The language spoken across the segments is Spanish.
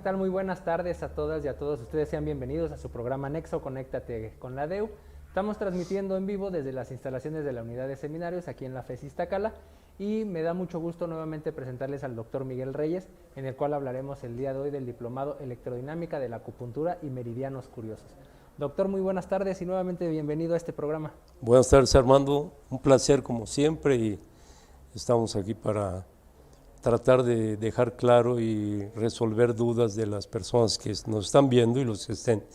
tal? Muy buenas tardes a todas y a todos ustedes. Sean bienvenidos a su programa Nexo, Conéctate con la DEU. Estamos transmitiendo en vivo desde las instalaciones de la unidad de seminarios aquí en la FES Iztacala y me da mucho gusto nuevamente presentarles al doctor Miguel Reyes, en el cual hablaremos el día de hoy del diplomado Electrodinámica de la Acupuntura y Meridianos Curiosos. Doctor, muy buenas tardes y nuevamente bienvenido a este programa. Buenas tardes, Armando. Un placer como siempre y estamos aquí para tratar de dejar claro y resolver dudas de las personas que nos están viendo y los que estén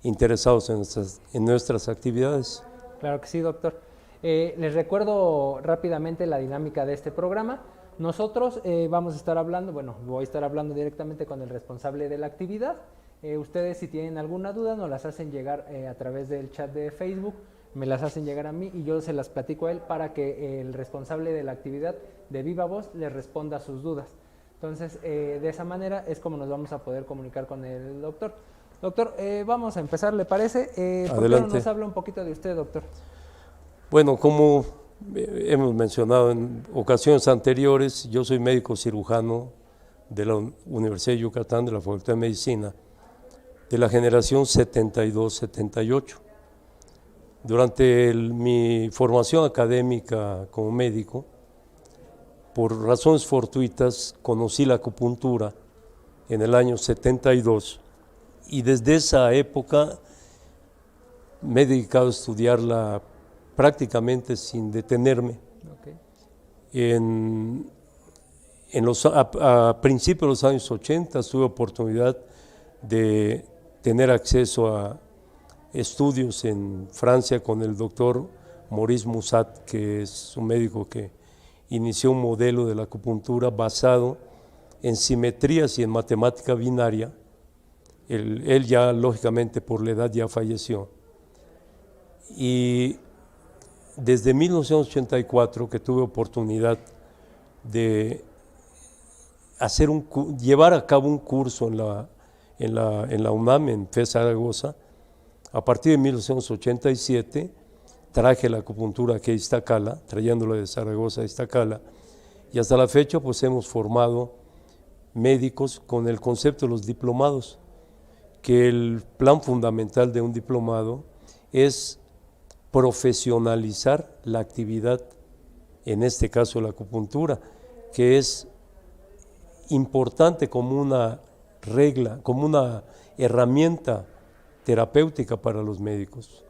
interesados en nuestras actividades. Claro que sí, doctor. Les recuerdo rápidamente la dinámica de este programa. Nosotros vamos a estar hablando, voy a estar hablando directamente con el responsable de la actividad. Ustedes, si tienen alguna duda, nos las hacen llegar a través del chat de Facebook, me las hacen llegar a mí y yo se las platico a él para que el responsable de la actividad de viva voz les responda a sus dudas. Entonces, de esa manera es como nos vamos a poder comunicar con el doctor. Doctor, vamos a empezar, ¿le parece? ¿Por qué no nos habla un poquito de usted, doctor? Bueno, como hemos mencionado en ocasiones anteriores, yo soy médico cirujano de la Universidad de Yucatán, de la Facultad de Medicina, de la generación 72-78. Durante mi formación académica como médico, por razones fortuitas, conocí la acupuntura en el año 72 y desde esa época me he dedicado a estudiarla prácticamente sin detenerme. Okay. A principios de los años 80 tuve oportunidad de tener acceso a estudios en Francia con el doctor Maurice Musat, que es un médico que inició un modelo de la acupuntura basado en simetrías y en matemática binaria. Él ya, lógicamente, por la edad ya falleció. Y desde 1984 que tuve oportunidad de llevar a cabo un curso en la UNAM, en FES Zaragoza. A partir de 1987 traje la acupuntura aquí a Iztacala, trayéndola de Zaragoza a Iztacala, y hasta la fecha pues hemos formado médicos con el concepto de los diplomados, que el plan fundamental de un diplomado es profesionalizar la actividad, en este caso la acupuntura, que es importante como una regla, como una herramienta terapéutica para los médicos.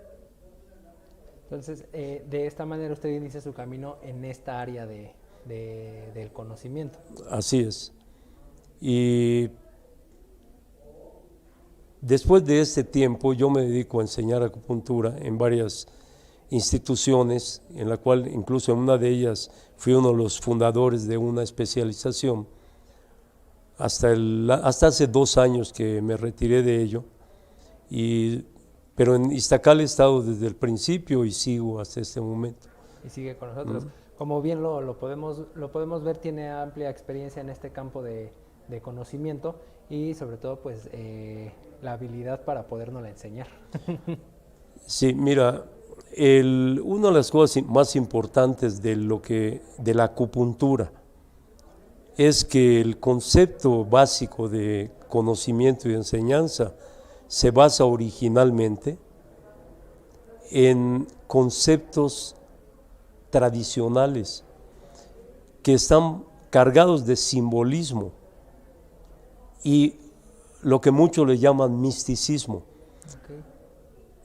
Entonces, de esta manera usted inicia su camino en esta área del conocimiento. Así es. Y después de este tiempo yo me dedico a enseñar acupuntura en varias instituciones, en la cual incluso en una de ellas fui uno de los fundadores de una especialización, hasta hace 2 años que me retiré de ello, pero en Iztacala he estado desde el principio y sigo hasta este momento. Y sigue con nosotros. Como bien lo podemos ver, tiene amplia experiencia en este campo de conocimiento y sobre todo pues la habilidad para podernos enseñar. Sí, mira, una de las cosas más importantes de la acupuntura es que el concepto básico de conocimiento y de enseñanza se basa originalmente en conceptos tradicionales que están cargados de simbolismo y lo que muchos le llaman misticismo. Okay.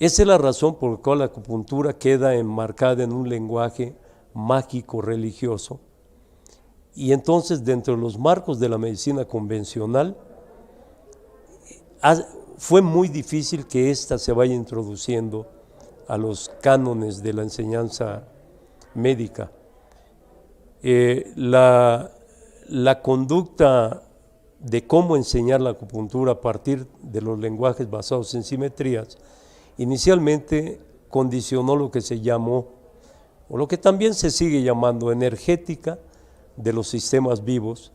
Esa es la razón por la cual la acupuntura queda enmarcada en un lenguaje mágico religioso. Y entonces, dentro de los marcos de la medicina convencional, fue muy difícil que ésta se vaya introduciendo a los cánones de la enseñanza médica. La conducta de cómo enseñar la acupuntura a partir de los lenguajes basados en simetrías, inicialmente condicionó lo que se llamó, o lo que también se sigue llamando, energética de los sistemas vivos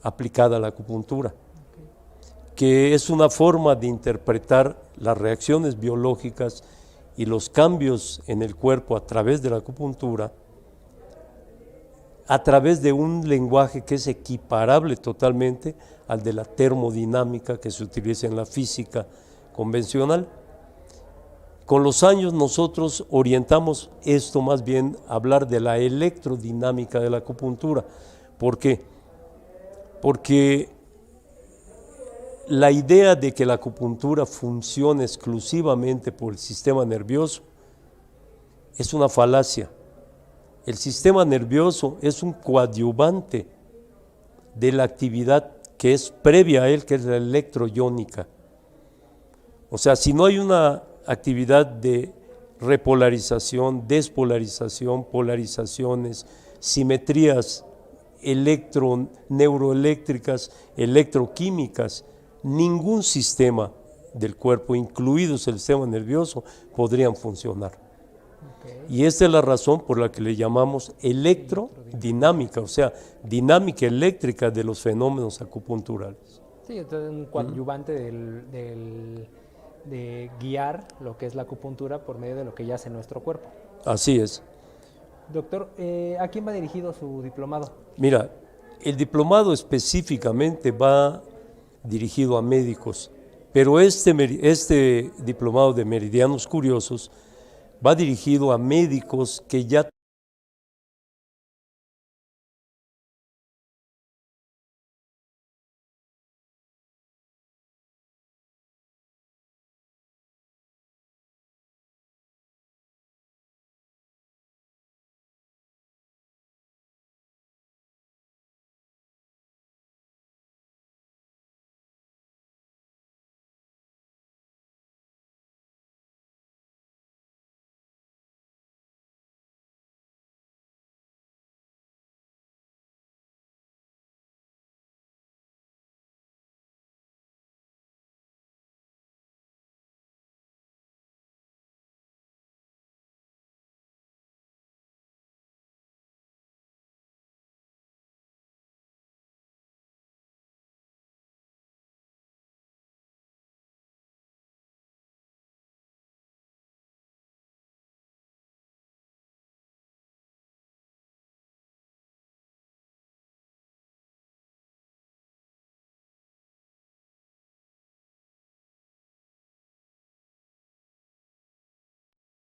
aplicada a la acupuntura, que es una forma de interpretar las reacciones biológicas y los cambios en el cuerpo a través de la acupuntura a través de un lenguaje que es equiparable totalmente al de la termodinámica que se utiliza en la física convencional. Con los años nosotros orientamos esto más bien a hablar de la electrodinámica de la acupuntura. ¿Por qué? Porque la idea de que la acupuntura funcione exclusivamente por el sistema nervioso es una falacia. El sistema nervioso es un coadyuvante de la actividad que es previa a él, que es la electroiónica. O sea, si no hay una actividad de repolarización, despolarización, polarizaciones, simetrías neuroeléctricas, electroquímicas, ningún sistema del cuerpo, incluido el sistema nervioso, podrían funcionar. Y esta es la razón por la que le llamamos electrodinámica, o sea, dinámica eléctrica de los fenómenos acupunturales. Sí, entonces un coadyuvante de guiar lo que es la acupuntura por medio de lo que ya hace nuestro cuerpo. Así es. Doctor, ¿a quién va dirigido su diplomado? Mira, el diplomado específicamente va dirigido a médicos, pero este diplomado de Meridianos Curiosos va dirigido a médicos que ya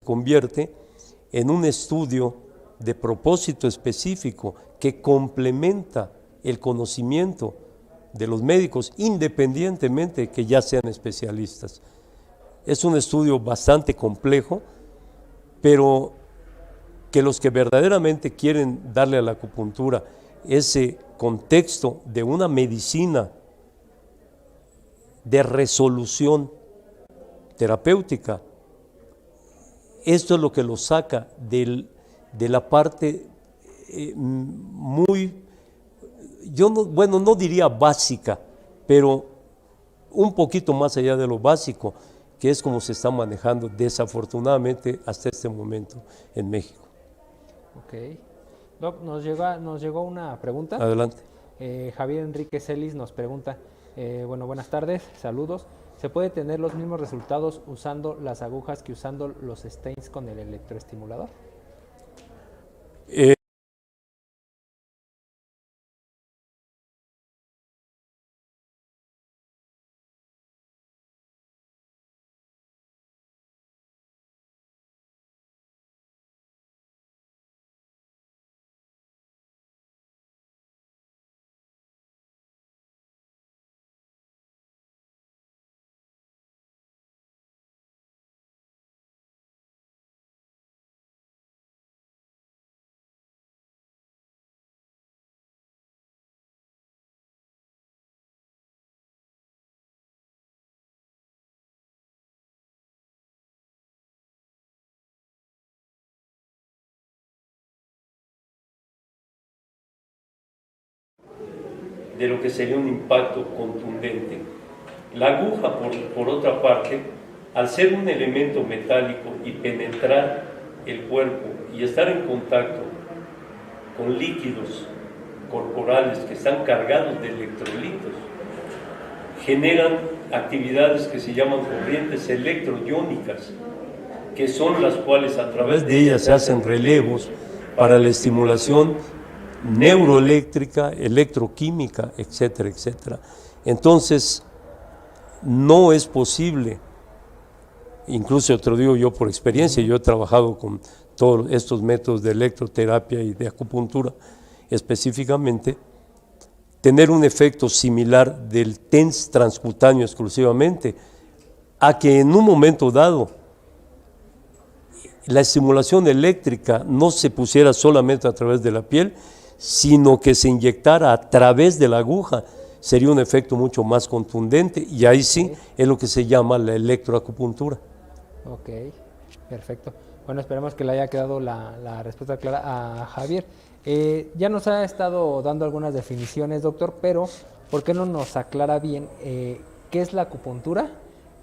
convierte en un estudio de propósito específico que complementa el conocimiento de los médicos independientemente de que ya sean especialistas. Es un estudio bastante complejo, pero que los que verdaderamente quieren darle a la acupuntura ese contexto de una medicina de resolución terapéutica, esto es lo que lo saca de la parte muy, no diría básica, pero un poquito más allá de lo básico, que es como se está manejando desafortunadamente hasta este momento en México. Ok. Doc, nos llegó una pregunta. Adelante. Javier Enrique Celis nos pregunta, buenas tardes, saludos. ¿Se puede tener los mismos resultados usando las agujas que usando los stents con el electroestimulador? De lo que sería un impacto contundente. La aguja, por otra parte, al ser un elemento metálico y penetrar el cuerpo y estar en contacto con líquidos corporales que están cargados de electrolitos, generan actividades que se llaman corrientes electroiónicas, que son las cuales a través de ellas se hacen relevos para la estimulación neuroeléctrica, electroquímica, etcétera, etcétera. Entonces, no es posible, incluso te lo digo yo por experiencia, yo he trabajado con todos estos métodos de electroterapia y de acupuntura específicamente, tener un efecto similar del TENS transcutáneo exclusivamente, a que en un momento dado la estimulación eléctrica no se pusiera solamente a través de la piel, sino que se inyectara a través de la aguja. Sería un efecto mucho más contundente y ahí sí es lo que se llama la electroacupuntura. Ok, perfecto. Bueno, esperemos que le haya quedado la respuesta clara a Javier. Ya nos ha estado dando algunas definiciones, doctor, pero ¿por qué no nos aclara bien qué es la acupuntura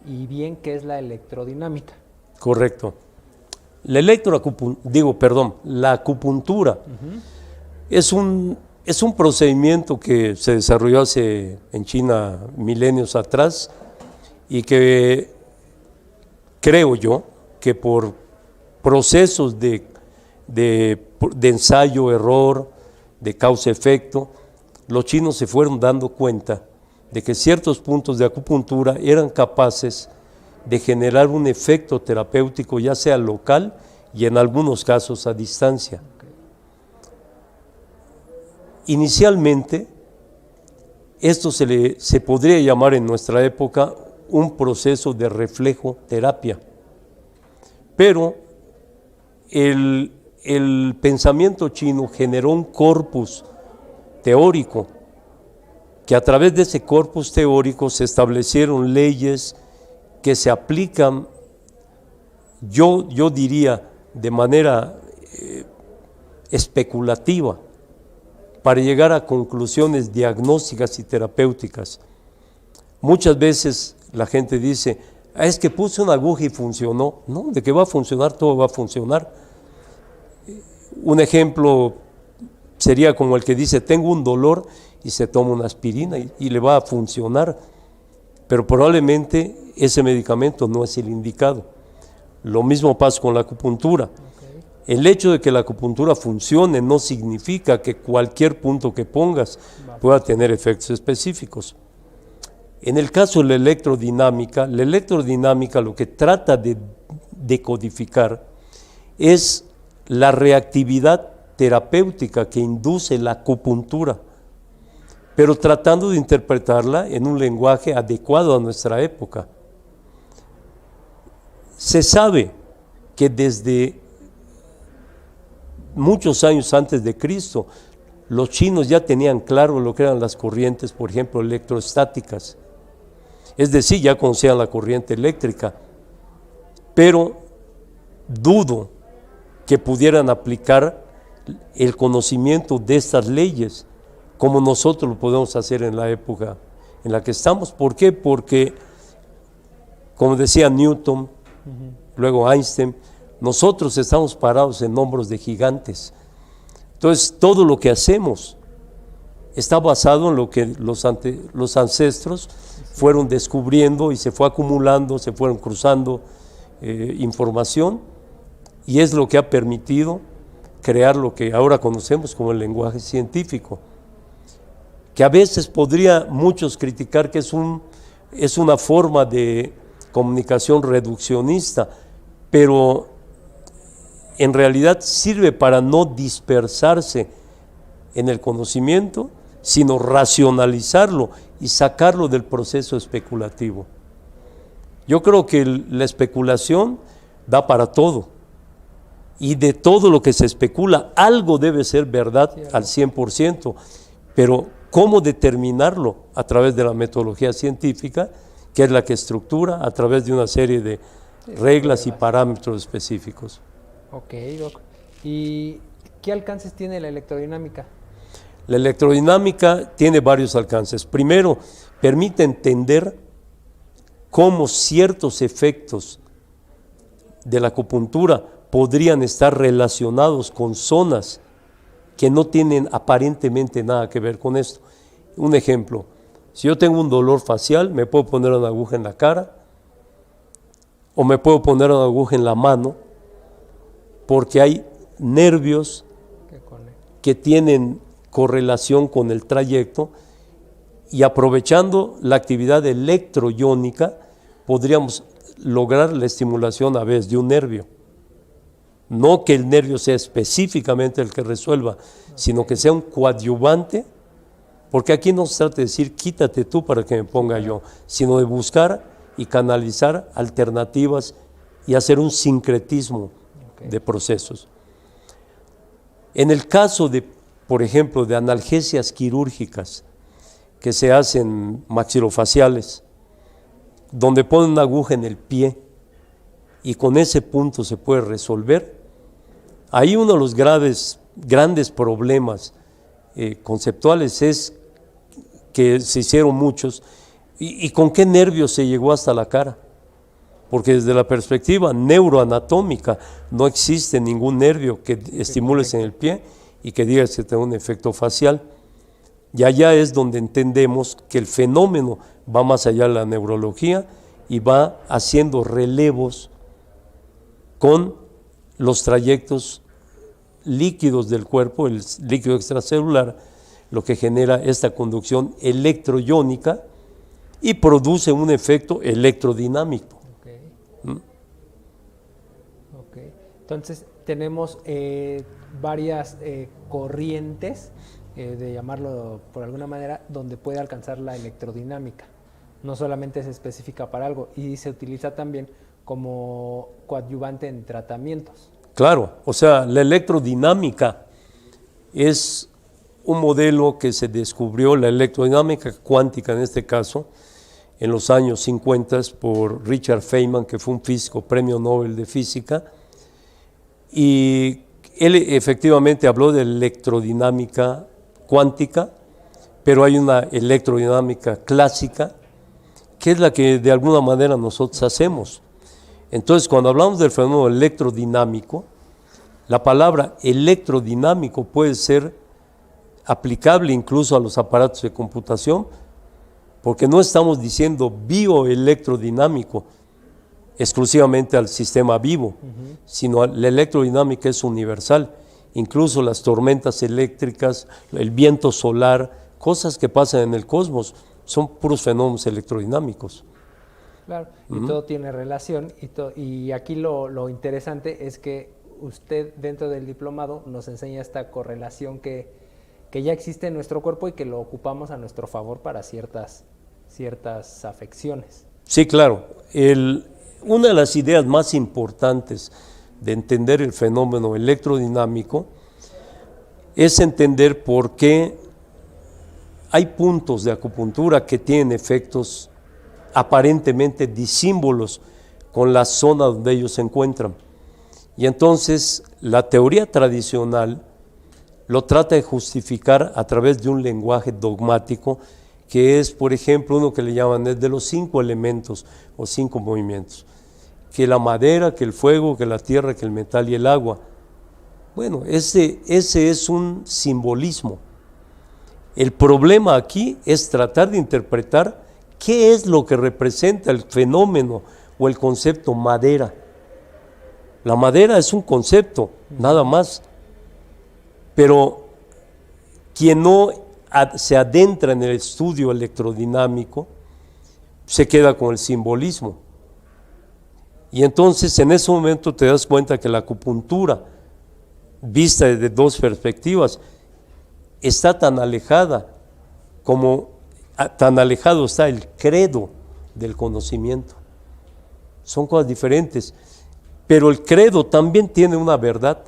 y bien qué es la electrodinámica? Correcto. La la acupuntura es un procedimiento que se desarrolló en China milenios atrás y que creo yo que por procesos de ensayo, error, de causa-efecto, los chinos se fueron dando cuenta de que ciertos puntos de acupuntura eran capaces de generar un efecto terapéutico, ya sea local y en algunos casos a distancia. Inicialmente, esto se podría llamar en nuestra época un proceso de reflejoterapia, pero el pensamiento chino generó un corpus teórico, que a través de ese corpus teórico se establecieron leyes que se aplican, yo diría, de manera especulativa, para llegar a conclusiones diagnósticas y terapéuticas. Muchas veces la gente dice, es que puse una aguja y funcionó. No, de que va a funcionar, todo va a funcionar. Un ejemplo sería como el que dice, tengo un dolor y se toma una aspirina y le va a funcionar, pero probablemente ese medicamento no es el indicado. Lo mismo pasa con la acupuntura. El hecho de que la acupuntura funcione no significa que cualquier punto que pongas pueda tener efectos específicos. En el caso de la electrodinámica lo que trata de decodificar es la reactividad terapéutica que induce la acupuntura, pero tratando de interpretarla en un lenguaje adecuado a nuestra época. Se sabe que desde muchos años antes de Cristo, los chinos ya tenían claro lo que eran las corrientes, por ejemplo, electrostáticas. Es decir, ya conocían la corriente eléctrica, pero dudo que pudieran aplicar el conocimiento de estas leyes como nosotros lo podemos hacer en la época en la que estamos. ¿Por qué? Porque, como decía Newton, luego Einstein, nosotros estamos parados en hombros de gigantes. Entonces, todo lo que hacemos está basado en lo que los ancestros fueron descubriendo y se fue acumulando, se fueron cruzando información, y es lo que ha permitido crear lo que ahora conocemos como el lenguaje científico, que a veces podría muchos criticar que es una forma de comunicación reduccionista, pero en realidad sirve para no dispersarse en el conocimiento, sino racionalizarlo y sacarlo del proceso especulativo. Yo creo que la especulación da para todo, y de todo lo que se especula, algo debe ser verdad al 100%, pero ¿cómo determinarlo? A través de la metodología científica, que es la que estructura a través de una serie de reglas y parámetros específicos. Ok, Doc. ¿Y qué alcances tiene la electrodinámica? La electrodinámica tiene varios alcances. Primero, permite entender cómo ciertos efectos de la acupuntura podrían estar relacionados con zonas que no tienen aparentemente nada que ver con esto. Un ejemplo, si yo tengo un dolor facial, me puedo poner una aguja en la cara o me puedo poner una aguja en la mano, porque hay nervios que tienen correlación con el trayecto y aprovechando la actividad electroiónica podríamos lograr la estimulación a veces de un nervio. No que el nervio sea específicamente el que resuelva, sino que sea un coadyuvante, porque aquí no se trata de decir quítate tú para que me ponga yo, sino de buscar y canalizar alternativas y hacer un sincretismo de procesos. En el caso de, por ejemplo, de analgesias quirúrgicas que se hacen maxilofaciales, donde ponen una aguja en el pie y con ese punto se puede resolver, ahí uno de los grandes problemas conceptuales es que se hicieron muchos y con qué nervio se llegó hasta la cara, porque desde la perspectiva neuroanatómica no existe ningún nervio que estimules en el pie y que digas que tenga un efecto facial, y allá es donde entendemos que el fenómeno va más allá de la neurología y va haciendo relevos con los trayectos líquidos del cuerpo, el líquido extracelular, lo que genera esta conducción electroiónica y produce un efecto electrodinámico. Okay. Entonces tenemos varias corrientes, de llamarlo por alguna manera, donde puede alcanzar la electrodinámica. No solamente es específica para algo y se utiliza también como coadyuvante en tratamientos. Claro, o sea, la electrodinámica es un modelo que se descubrió, la electrodinámica cuántica en este caso, en los años 50 por Richard Feynman, que fue un físico, premio Nobel de física, y él efectivamente habló de electrodinámica cuántica, pero hay una electrodinámica clásica, que es la que de alguna manera nosotros hacemos. Entonces, cuando hablamos del fenómeno electrodinámico, la palabra electrodinámico puede ser aplicable incluso a los aparatos de computación, porque no estamos diciendo bioelectrodinámico exclusivamente al sistema vivo, sino la electrodinámica es universal, incluso las tormentas eléctricas, el viento solar, cosas que pasan en el cosmos, son puros fenómenos electrodinámicos. Claro, y todo tiene relación, y aquí lo interesante es que usted dentro del diplomado nos enseña esta correlación que ya existe en nuestro cuerpo y que lo ocupamos a nuestro favor para ciertas afecciones. Sí, claro. Una de las ideas más importantes de entender el fenómeno electrodinámico es entender por qué hay puntos de acupuntura que tienen efectos aparentemente disímbolos con la zona donde ellos se encuentran. Y entonces la teoría tradicional lo trata de justificar a través de un lenguaje dogmático que es, por ejemplo, uno que le llaman es de los 5 elementos o 5 movimientos, que la madera, que el fuego, que la tierra, que el metal y el agua. Bueno, ese es un simbolismo. El problema aquí es tratar de interpretar qué es lo que representa el fenómeno o el concepto madera. La madera es un concepto, nada más, pero quien no se adentra en el estudio electrodinámico se queda con el simbolismo. Y entonces en ese momento te das cuenta que la acupuntura, vista desde dos perspectivas, está tan alejada como tan alejado está el credo del conocimiento. Son cosas diferentes, pero el credo también tiene una verdad,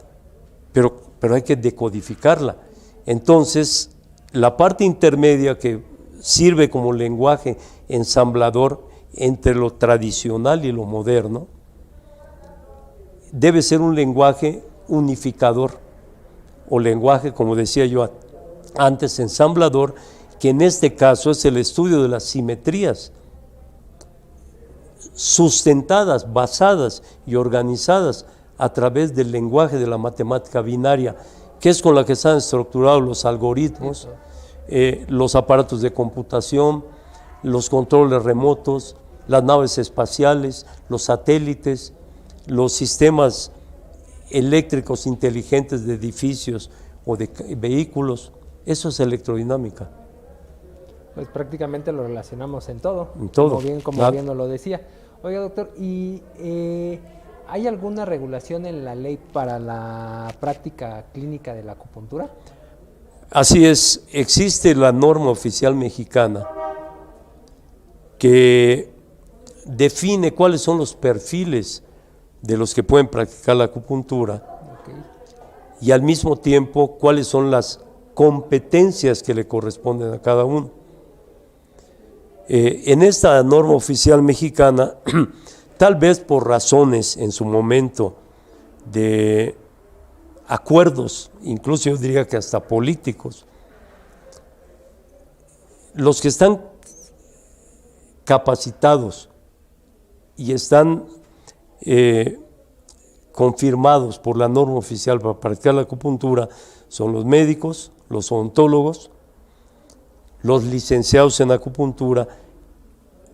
pero hay que decodificarla. Entonces, la parte intermedia que sirve como lenguaje ensamblador entre lo tradicional y lo moderno, debe ser un lenguaje unificador, o lenguaje, como decía yo antes, ensamblador, que en este caso es el estudio de las simetrías, sustentadas, basadas y organizadas a través del lenguaje de la matemática binaria, que es con la que están estructurados los algoritmos, los aparatos de computación, los controles remotos, las naves espaciales, los satélites, los sistemas eléctricos inteligentes de edificios o de vehículos, Eso es electrodinámica. Pues prácticamente lo relacionamos en todo. En todo. Como bien nos lo decía. Oiga, doctor, ¿y hay alguna regulación en la ley para la práctica clínica de la acupuntura? Así es, existe la norma oficial mexicana que define cuáles son los perfiles de los que pueden practicar la acupuntura y al mismo tiempo cuáles son las competencias que le corresponden a cada uno. En esta norma oficial mexicana, tal vez por razones en su momento de acuerdos, incluso yo diría que hasta políticos, los que están capacitados y están confirmados por la norma oficial para practicar la acupuntura son los médicos, los odontólogos, los licenciados en acupuntura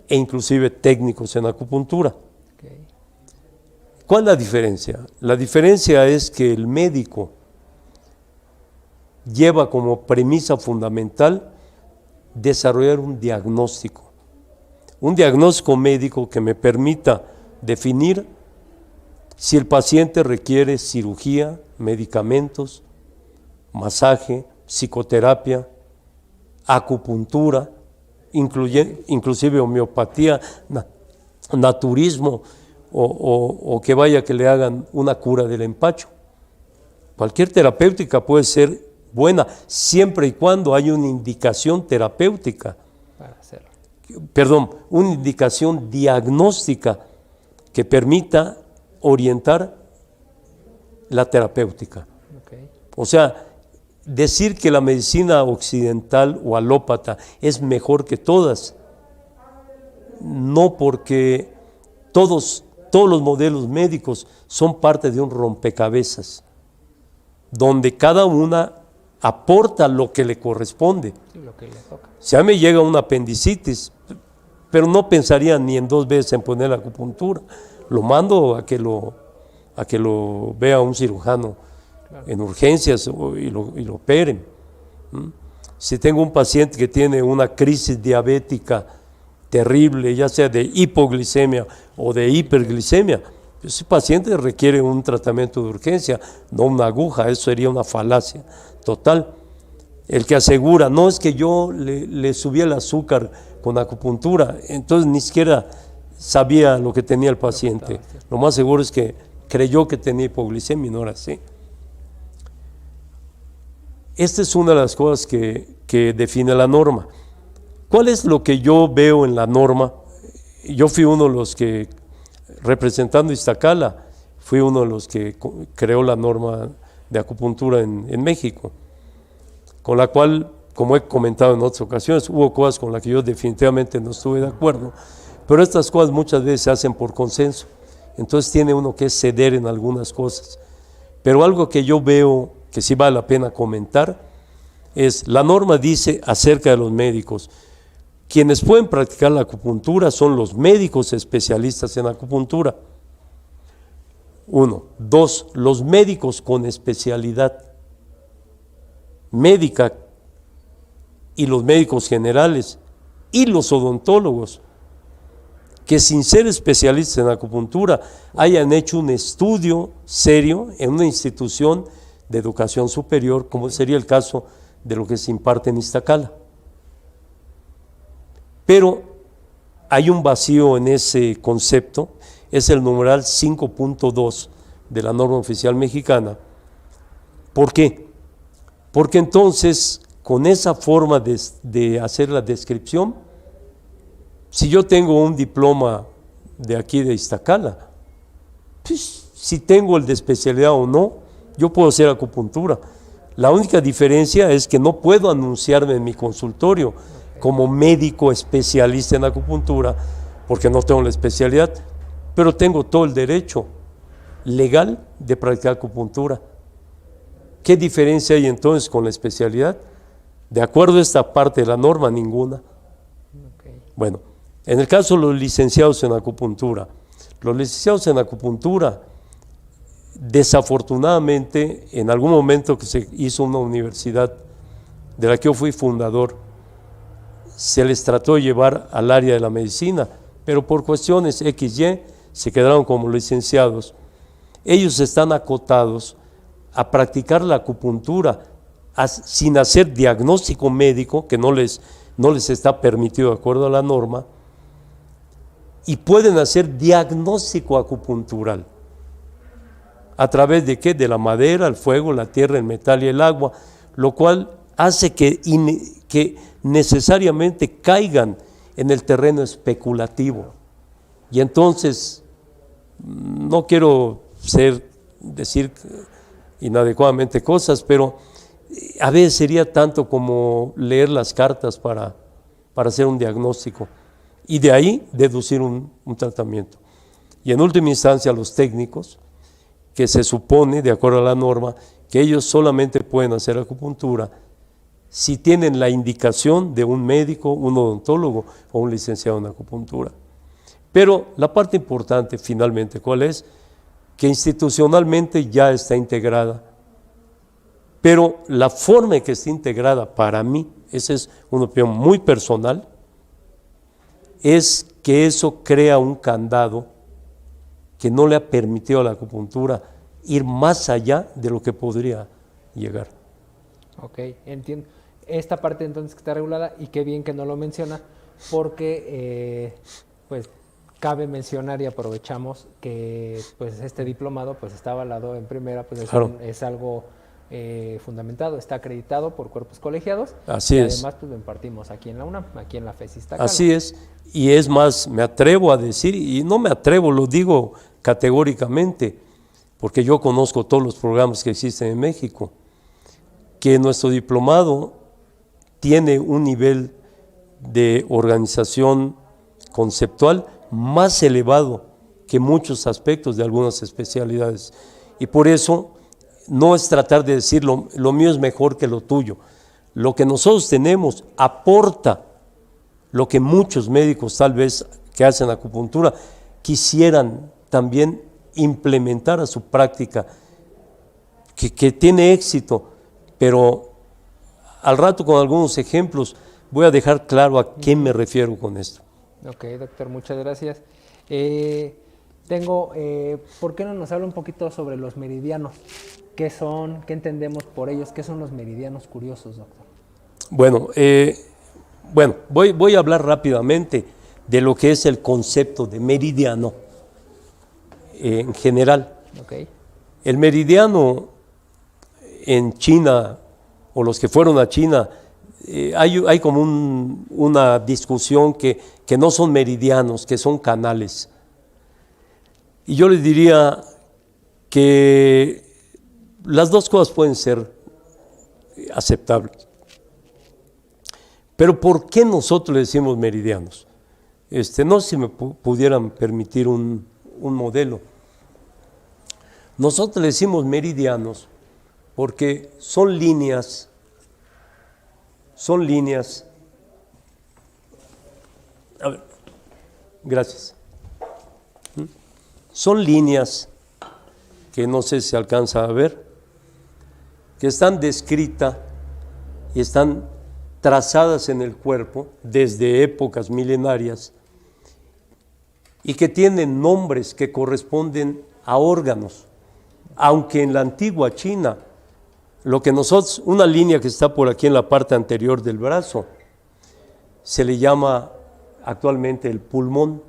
e inclusive técnicos en acupuntura. Okay. ¿Cuál es la diferencia? La diferencia es que el médico lleva como premisa fundamental desarrollar un diagnóstico médico que me permita definir si el paciente requiere cirugía, medicamentos, masaje, psicoterapia, acupuntura, inclusive homeopatía, naturismo o que vaya que le hagan una cura del empacho. Cualquier terapéutica puede ser buena siempre y cuando haya una indicación terapéutica. Para hacerlo. Perdón, una indicación diagnóstica que permita orientar la terapéutica. Okay. O sea, decir que la medicina occidental o alópata es mejor que todas, no, porque todos los modelos médicos son parte de un rompecabezas, donde cada una aporta lo que le corresponde. Sí, lo que le toca. Si a mí me llega una apendicitis, pero no pensaría ni en 2 veces en poner la acupuntura, lo mando a que lo vea un cirujano, claro, en urgencias y lo operen. Si tengo un paciente que tiene una crisis diabética terrible, ya sea de hipoglicemia o de hiperglicemia, ese paciente requiere un tratamiento de urgencia, no una aguja. Eso sería una falacia total. El que asegura, no, es que yo le subí el azúcar con acupuntura, entonces ni siquiera sabía lo que tenía el paciente. Lo más seguro es que creyó que tenía hipoglicemia y no era así. Esta es una de las cosas que define la norma. ¿Cuál es lo que yo veo en la norma? Yo fui uno de los que, representando Iztacala, fui uno de los que creó la norma de acupuntura en México, con la cual, como he comentado en otras ocasiones, hubo cosas con las que yo definitivamente no estuve de acuerdo, pero estas cosas muchas veces se hacen por consenso, entonces tiene uno que ceder en algunas cosas. Pero algo que yo veo que sí vale la pena comentar es, la norma dice acerca de los médicos, quienes pueden practicar la acupuntura son los médicos especialistas en acupuntura. 1. 2. Los médicos con especialidad médica y los médicos generales y los odontólogos que sin ser especialistas en acupuntura hayan hecho un estudio serio en una institución de educación superior, como sería el caso de lo que se imparte en Iztacala. Pero hay un vacío en ese concepto, es el numeral 5.2 de la norma oficial mexicana. ¿Por qué? Porque entonces, con esa forma de hacer la descripción, si yo tengo un diploma de aquí de Iztacala, pues, si tengo el de especialidad o no, yo puedo hacer acupuntura. La única diferencia es que no puedo anunciarme en mi consultorio como médico especialista en acupuntura, porque no tengo la especialidad, pero tengo todo el derecho legal de practicar acupuntura. ¿Qué diferencia hay entonces con la especialidad? De acuerdo a esta parte de la norma, ninguna. Okay. Bueno, en el caso de los licenciados en acupuntura, desafortunadamente, en algún momento que se hizo una universidad de la que yo fui fundador, se les trató de llevar al área de la medicina, pero por cuestiones XY se quedaron como licenciados. Ellos están acotados a practicar la acupuntura sin hacer diagnóstico médico, que no les está permitido de acuerdo a la norma, y pueden hacer diagnóstico acupuntural. ¿A través de qué? De la madera, el fuego, la tierra, el metal y el agua, lo cual hace que necesariamente caigan en el terreno especulativo. Y entonces, no quiero decir inadecuadamente cosas, pero a veces sería tanto como leer las cartas para hacer un diagnóstico y de ahí deducir un tratamiento. Y en última instancia los técnicos, que se supone, de acuerdo a la norma, que ellos solamente pueden hacer acupuntura si tienen la indicación de un médico, un odontólogo o un licenciado en acupuntura. Pero la parte importante finalmente, ¿cuál es? Que institucionalmente ya está integrada, pero la forma en que está integrada para mí, esa es una opinión muy personal, es que eso crea un candado que no le ha permitido a la acupuntura ir más allá de lo que podría llegar. Ok, entiendo. Esta parte entonces que está regulada, y qué bien que no lo menciona, porque pues cabe mencionar y aprovechamos que pues este diplomado pues está avalado en primera, pues Claro. es algo fundamentado, está acreditado por cuerpos colegiados. Así y es. además pues lo impartimos aquí en la UNAM, aquí en la FES Iztacala. Así es, y es más, me atrevo a decir, y no me atrevo, lo digo categóricamente, porque yo conozco todos los programas que existen en México, que nuestro diplomado tiene un nivel de organización conceptual más elevado que muchos aspectos de algunas especialidades. Y por eso no es tratar de decir lo mío es mejor que lo tuyo. Lo que nosotros tenemos aporta lo que muchos médicos tal vez que hacen acupuntura quisieran también implementar a su práctica, que tiene éxito, pero al rato con algunos ejemplos voy a dejar claro a qué me refiero con esto. Ok, doctor, muchas gracias. ¿Por qué no nos habla un poquito sobre los meridianos? ¿Qué son? ¿Qué entendemos por ellos? ¿Qué son los meridianos curiosos, doctor? Bueno, voy a hablar rápidamente de lo que es el concepto de meridiano en general. Okay. El meridiano en China, o los que fueron a China, hay como una discusión que no son meridianos, que son canales. Y yo les diría que las dos cosas pueden ser aceptables. Pero ¿por qué nosotros le decimos meridianos? No sé si me pudieran permitir un modelo. Nosotros le decimos meridianos porque son líneas, a ver, gracias. Son líneas que no sé si se alcanza a ver, que están descritas y están trazadas en el cuerpo desde épocas milenarias y que tienen nombres que corresponden a órganos, aunque en la antigua China, una línea que está por aquí en la parte anterior del brazo, se le llama actualmente el pulmón.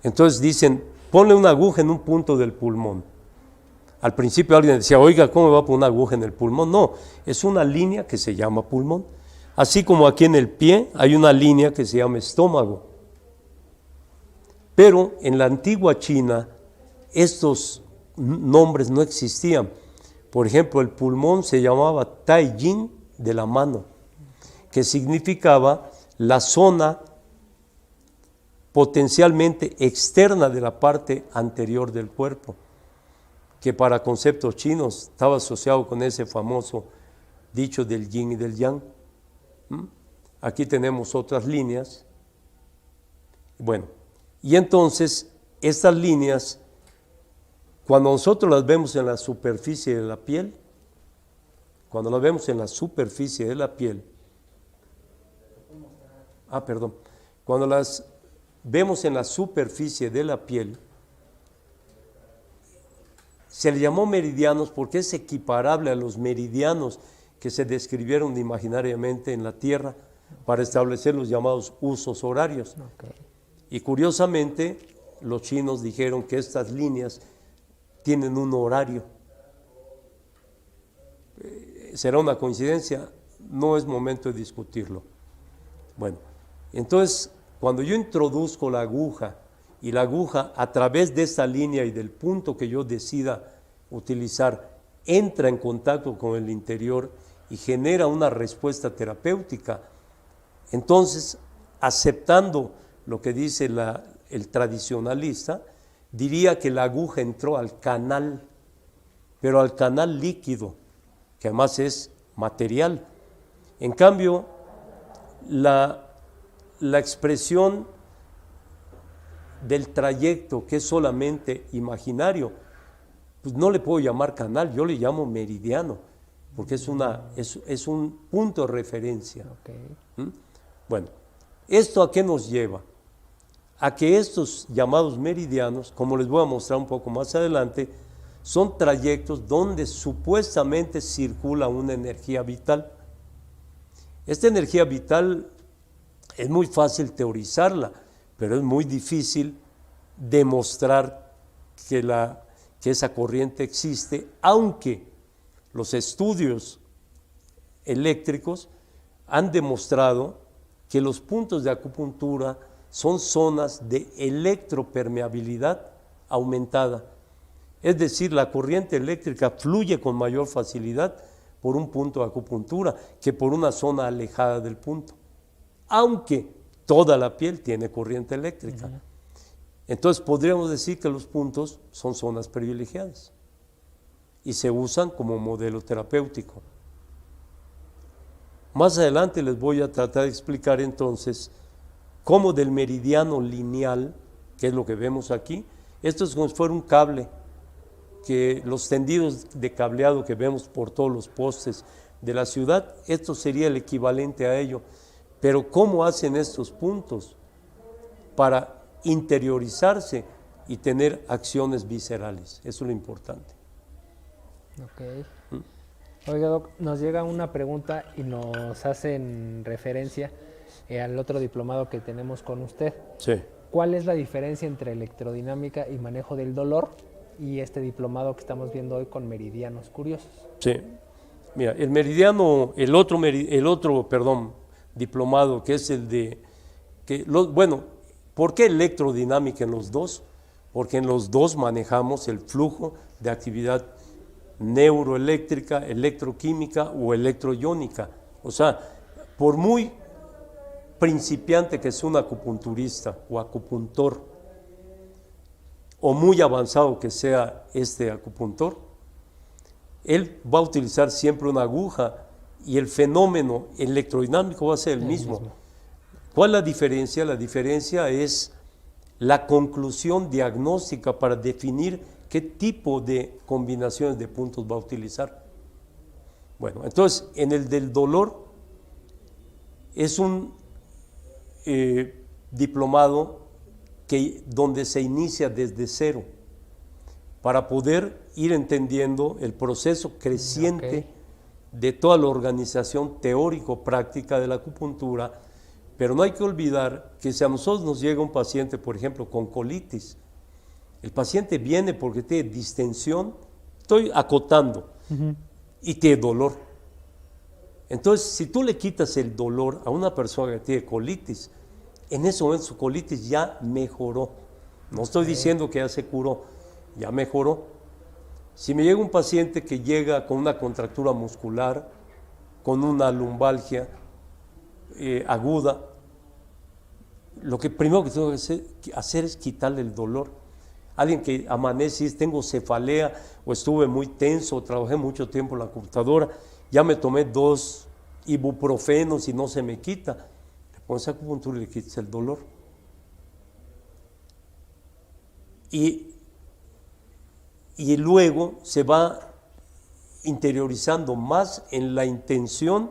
Entonces dicen, ponle una aguja en un punto del pulmón. Al principio alguien decía, oiga, ¿cómo me va a poner una aguja en el pulmón? No, es una línea que se llama pulmón. Así como aquí en el pie hay una línea que se llama estómago. Pero en la antigua China estos nombres no existían. Por ejemplo, el pulmón se llamaba Tai Jin de la mano, que significaba la zona potencialmente externa de la parte anterior del cuerpo, que para conceptos chinos estaba asociado con ese famoso dicho del yin y del yang. Aquí tenemos otras líneas. Bueno, y entonces estas líneas, cuando nosotros las vemos en la superficie de la piel, cuando las vemos en la superficie de la piel, cuando las vemos en la superficie de la piel, se le llamó meridianos porque es equiparable a los meridianos que se describieron imaginariamente en la Tierra para establecer los llamados usos horarios. Okay. Y curiosamente, los chinos dijeron que estas líneas tienen un horario. ¿Será una coincidencia? No es momento de discutirlo. Bueno, entonces, cuando yo introduzco la aguja, y la aguja a través de esta línea y del punto que yo decida utilizar, entra en contacto con el interior y genera una respuesta terapéutica, entonces, aceptando lo que dice el tradicionalista, diría que la aguja entró al canal, pero al canal líquido, que además es material. En cambio, la expresión del trayecto, que es solamente imaginario, pues no le puedo llamar canal, yo le llamo meridiano, porque es un punto de referencia. Okay. Bueno, ¿esto a qué nos lleva? A que estos llamados meridianos, como les voy a mostrar un poco más adelante, son trayectos donde supuestamente circula una energía vital. Esta energía vital es muy fácil teorizarla, pero es muy difícil demostrar que esa corriente existe, aunque los estudios eléctricos han demostrado que los puntos de acupuntura son zonas de electropermeabilidad aumentada. Es decir, la corriente eléctrica fluye con mayor facilidad por un punto de acupuntura que por una zona alejada del punto, aunque toda la piel tiene corriente eléctrica. Uh-huh. Entonces podríamos decir que los puntos son zonas privilegiadas y se usan como modelo terapéutico. Más adelante les voy a tratar de explicar entonces cómo del meridiano lineal, que es lo que vemos aquí, esto es como si fuera un cable, que los tendidos de cableado que vemos por todos los postes de la ciudad, esto sería el equivalente a ello. Pero ¿cómo hacen estos puntos para interiorizarse y tener acciones viscerales? Eso es lo importante. Ok. Oiga, Doc, nos llega una pregunta y nos hacen referencia al otro diplomado que tenemos con usted. Sí. ¿Cuál es la diferencia entre electrodinámica y manejo del dolor y este diplomado que estamos viendo hoy con meridianos curiosos? Sí. Mira, el meridiano, el otro diplomado, que es el de, ¿por qué electrodinámica en los dos? Porque en los dos manejamos el flujo de actividad neuroeléctrica, electroquímica o electroiónica. O sea, por muy principiante que sea un acupunturista o acupuntor, o muy avanzado que sea este acupuntor, él va a utilizar siempre una aguja y el fenómeno electrodinámico va a ser el mismo. ¿Cuál es la diferencia? La diferencia es la conclusión diagnóstica para definir qué tipo de combinaciones de puntos va a utilizar. Bueno, entonces, en el del dolor es un diplomado donde se inicia desde cero para poder ir entendiendo el proceso creciente de toda la organización teórico-práctica de la acupuntura, pero no hay que olvidar que si a nosotros nos llega un paciente, por ejemplo, con colitis, el paciente viene porque tiene distensión, estoy acotando, y tiene dolor. Entonces, si tú le quitas el dolor a una persona que tiene colitis, en ese momento su colitis ya mejoró. No estoy diciendo que ya se curó, ya mejoró. Si me llega un paciente que llega con una contractura muscular, con una lumbalgia aguda, lo que primero que tengo que hacer es quitarle el dolor. Alguien que amanece y dice, tengo cefalea, o estuve muy tenso, trabajé mucho tiempo en la computadora, ya me tomé 2 ibuprofenos y no se me quita. Le pones acupuntura y le quitas el dolor. Y luego se va interiorizando más en la intención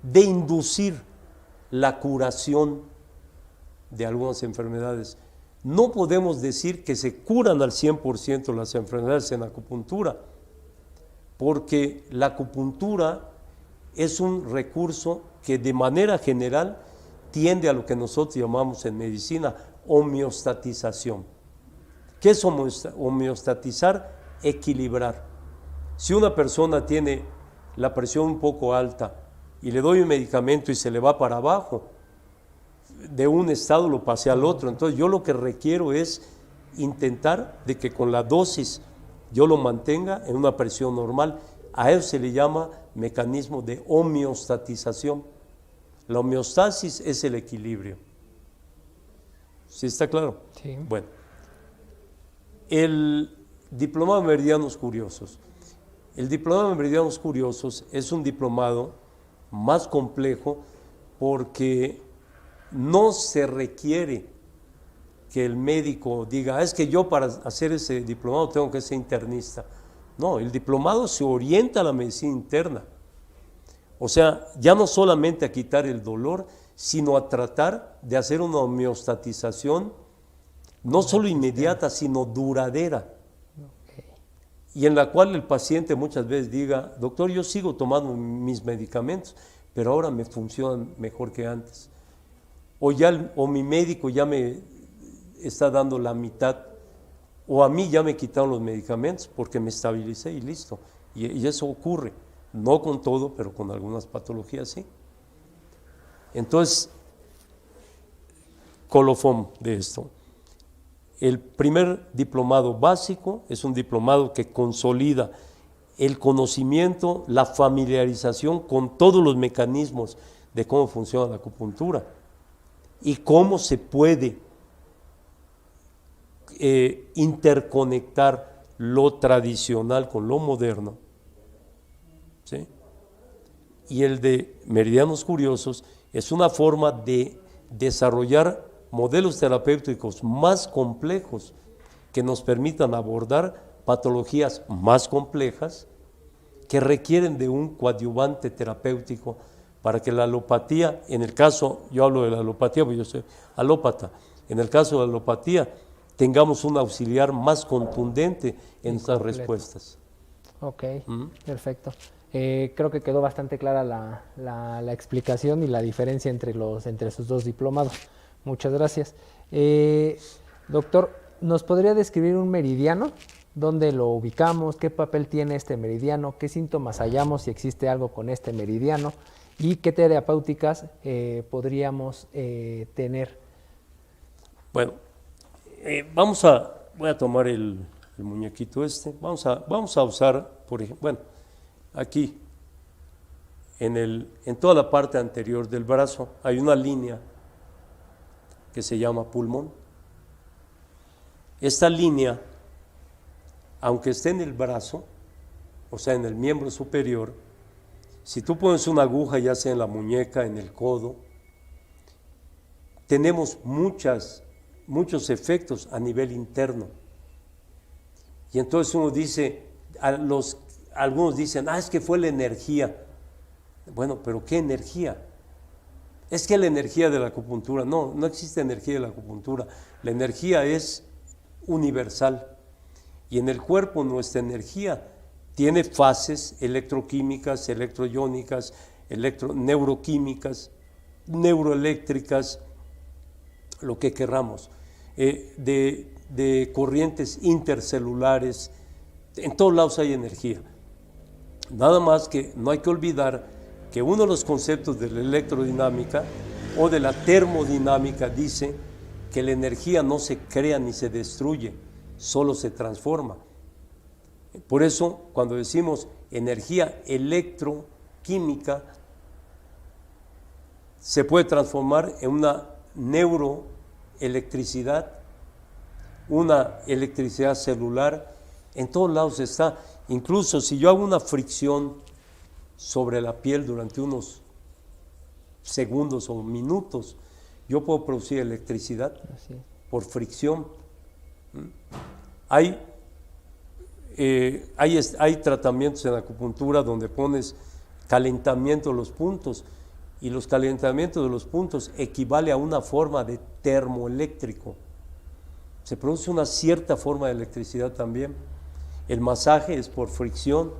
de inducir la curación de algunas enfermedades. No podemos decir que se curan al 100% las enfermedades en acupuntura, porque la acupuntura es un recurso que de manera general tiende a lo que nosotros llamamos en medicina homeostatización. ¿Qué es homeostatizar? Equilibrar. Si una persona tiene la presión un poco alta y le doy un medicamento y se le va para abajo, de un estado lo pasé al otro. Entonces yo lo que requiero es intentar de que con la dosis yo lo mantenga en una presión normal. A eso se le llama mecanismo de homeostatización. La homeostasis es el equilibrio. ¿Sí está claro? Sí. Bueno, el diplomado de Meridianos Curiosos. El diplomado de Meridianos Curiosos es un diplomado más complejo porque no se requiere que el médico diga, es que yo para hacer ese diplomado tengo que ser internista. No, el diplomado se orienta a la medicina interna. O sea, ya no solamente a quitar el dolor, sino a tratar de hacer una homeostatización, no solo inmediata, sino duradera. Y en la cual el paciente muchas veces diga, doctor, yo sigo tomando mis medicamentos, pero ahora me funcionan mejor que antes. O mi médico ya me está dando la mitad, o a mí ya me quitaron los medicamentos porque me estabilicé y listo. Y eso ocurre, no con todo, pero con algunas patologías sí. Entonces, colofón de esto. El primer diplomado básico es un diplomado que consolida el conocimiento, la familiarización con todos los mecanismos de cómo funciona la acupuntura y cómo se puede interconectar lo tradicional con lo moderno, ¿sí? Y el de Meridianos Curiosos es una forma de desarrollar modelos terapéuticos más complejos que nos permitan abordar patologías más complejas que requieren de un coadyuvante terapéutico para que la alopatía, en el caso, yo hablo de la alopatía porque yo soy alópata, en el caso de la alopatía tengamos un auxiliar más contundente en nuestras respuestas. Ok, perfecto. Creo que quedó bastante clara la explicación y la diferencia entre sus dos diplomados. Muchas gracias. Doctor, ¿nos podría describir un meridiano? ¿Dónde lo ubicamos? ¿Qué papel tiene este meridiano? ¿Qué síntomas hallamos si existe algo con este meridiano? ¿Y qué terapéuticas podríamos tener? Bueno, voy a tomar el muñequito este. Vamos a usar, por ejemplo, bueno, aquí, en toda la parte anterior del brazo hay una línea que se llama pulmón. Esta línea, aunque esté en el brazo, o sea, en el miembro superior, si tú pones una aguja, ya sea en la muñeca, en el codo, tenemos muchos efectos a nivel interno. Y entonces uno dice, algunos dicen, es que fue la energía. Bueno, pero ¿qué energía? Es que la energía de la acupuntura, no existe energía de la acupuntura. La energía es universal. Y en el cuerpo nuestra energía tiene fases electroquímicas, electroiónicas, neuroquímicas, neuroeléctricas, lo que querramos, de corrientes intercelulares. En todos lados hay energía. Nada más que no hay que olvidar que uno de los conceptos de la electrodinámica o de la termodinámica dice que la energía no se crea ni se destruye, solo se transforma. Por eso, cuando decimos energía electroquímica, se puede transformar en una neuroelectricidad, una electricidad celular. En todos lados está. Incluso si yo hago una fricción sobre la piel durante unos segundos o minutos, yo puedo producir electricidad por fricción. Hay hay tratamientos en acupuntura donde pones calentamiento de los puntos, y los calentamientos de los puntos equivale a una forma de termoeléctrico. Se produce una cierta forma de electricidad también. El masaje es por fricción,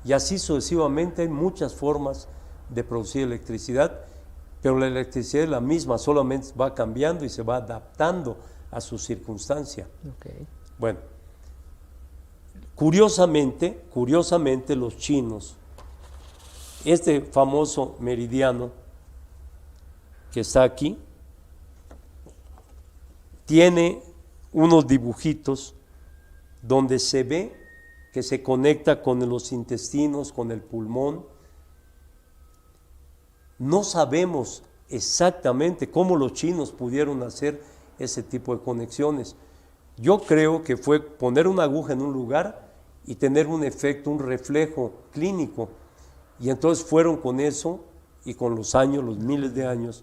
y así sucesivamente hay muchas formas de producir electricidad, pero la electricidad es la misma, solamente va cambiando y se va adaptando a su circunstancia. Okay. Bueno, curiosamente los chinos, este famoso meridiano que está aquí, tiene unos dibujitos donde se ve que se conecta con los intestinos, con el pulmón. No sabemos exactamente cómo los chinos pudieron hacer ese tipo de conexiones. Yo creo que fue poner una aguja en un lugar y tener un efecto, un reflejo clínico. Y entonces fueron con eso, y con los años, los miles de años,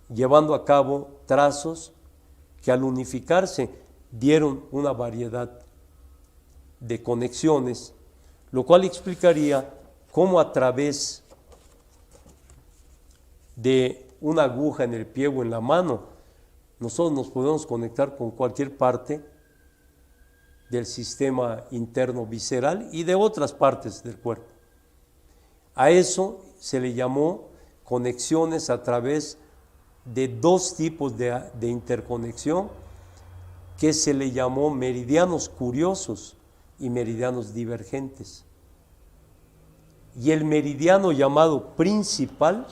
llevando a cabo trazos que al unificarse dieron una variedad de conexiones, lo cual explicaría cómo a través de una aguja en el pie o en la mano, nosotros nos podemos conectar con cualquier parte del sistema interno visceral y de otras partes del cuerpo. A eso se le llamó conexiones a través de dos tipos de interconexión, que se le llamó meridianos curiosos y meridianos divergentes. Y el meridiano llamado principal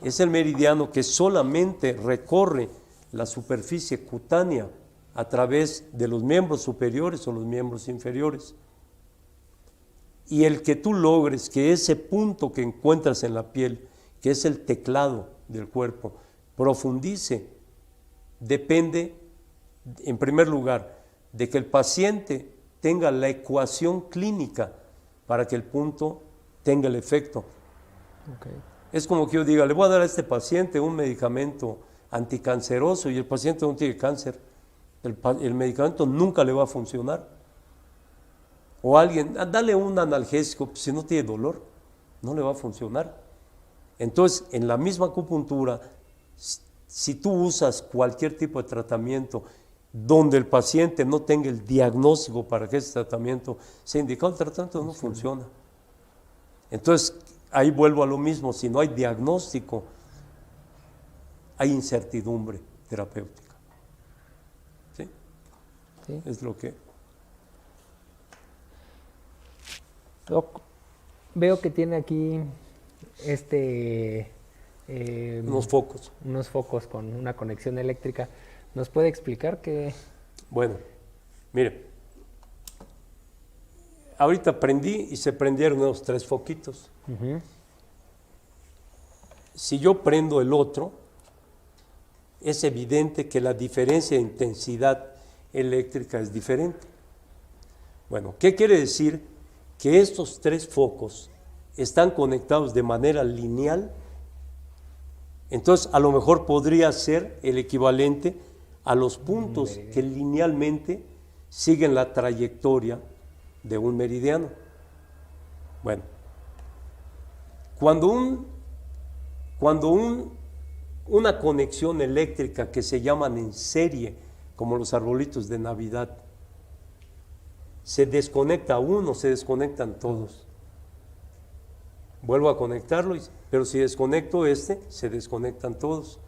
es el meridiano que solamente recorre la superficie cutánea a través de los miembros superiores o los miembros inferiores. Y el que tú logres que ese punto que encuentras en la piel, que es el teclado del cuerpo, profundice, depende, en primer lugar, de que el paciente tenga la ecuación clínica para que el punto tenga el efecto. Okay. Es como que yo diga, le voy a dar a este paciente un medicamento anticanceroso y el paciente no tiene cáncer. El medicamento nunca le va a funcionar. O alguien, dale un analgésico, si no tiene dolor, no le va a funcionar. Entonces, en la misma acupuntura, si tú usas cualquier tipo de tratamiento donde el paciente no tenga el diagnóstico para que ese tratamiento sea indicado, el tratamiento no funciona. Entonces, ahí vuelvo a lo mismo, si no hay diagnóstico, hay incertidumbre terapéutica. ¿Sí? Sí. Es lo que... Doc, veo que tiene aquí unos focos con una conexión eléctrica. ¿Nos puede explicar qué? Bueno, mire, ahorita prendí y se prendieron unos 3 foquitos. Uh-huh. Si yo prendo el otro, es evidente que la diferencia de intensidad eléctrica es diferente. Bueno, ¿qué quiere decir? Que estos 3 focos están conectados de manera lineal. Entonces, a lo mejor podría ser el equivalente a los puntos que linealmente siguen la trayectoria de un meridiano. Bueno, cuando una conexión eléctrica que se llaman en serie, como los arbolitos de Navidad, se desconecta uno, se desconectan todos. Vuelvo a conectarlo, pero si desconecto se desconectan todos.